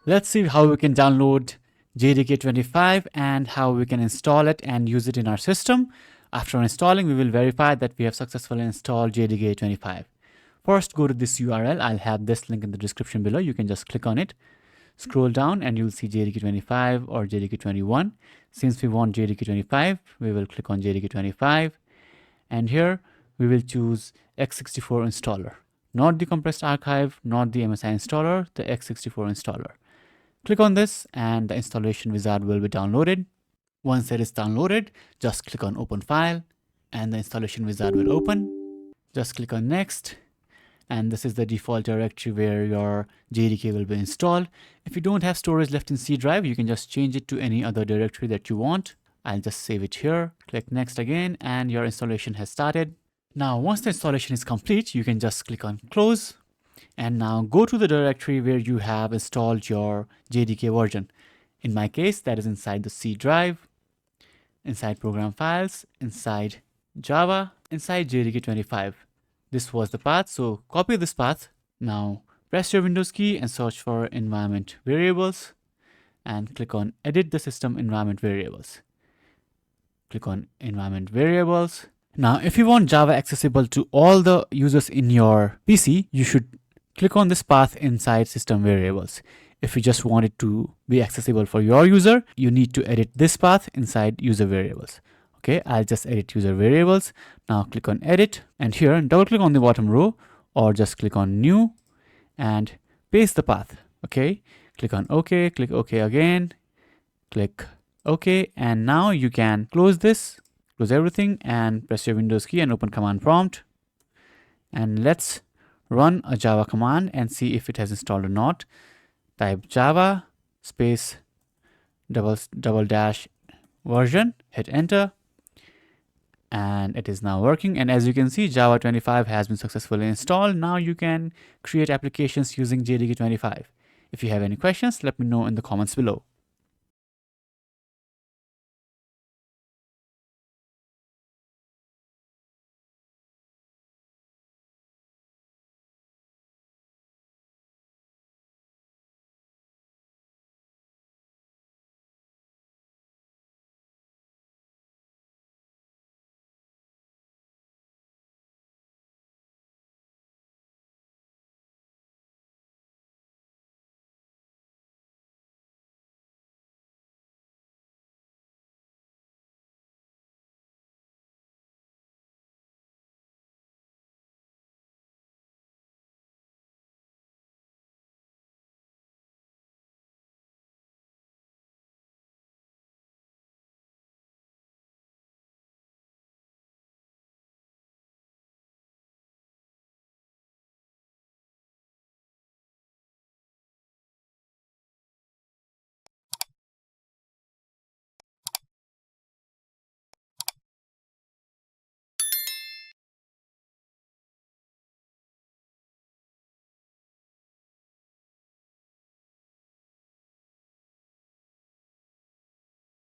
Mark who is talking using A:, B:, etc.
A: Let's see how we can download JDK 25 and how we can install it and use it in our system. After installing, we will verify that we have successfully installed JDK 25. First, go to this URL. I'll have this link in the description below. You can just click on it. Scroll down and you'll see JDK 25 or JDK 21. Since we want JDK 25, we will click on JDK 25. And here we will choose x64 installer. Not the compressed archive, not the MSI installer, the x64 installer. Click on this and the installation wizard will be downloaded. Once it is downloaded, just click on open file and the installation wizard will open. Just click on next. And this is the default directory where your JDK will be installed. If you don't have storage left in C drive, you can just change it to any other directory that you want. I'll just save it here. Click next again and your installation has started. Now, once the installation is complete, you can just click on close. And now go to the directory where you have installed your JDK version. In my case, that is inside the C drive, inside program files, inside Java, inside JDK 25. This was the path, so copy this path. Now press your Windows key and search for environment variables and click on edit the system environment variables. Click on environment variables. Now, if you want Java accessible to all the users in your PC, you should click on this path inside system variables. If you just want it to be accessible for your user, you need to edit this path inside user variables. Okay, I'll just edit user variables. Now click on edit and here double click on the bottom row or just click on new and paste the path. Okay, click on OK, click OK again, click OK, and now you can close this, close everything and press your Windows key and open command prompt. And let's run a Java command and see if it has installed or not. Type Java space double dash version, hit enter. And it is now working, and as you can see, Java 25 has been successfully installed. Now you can create applications using JDK 25. If you have any questions, let me know in the comments below.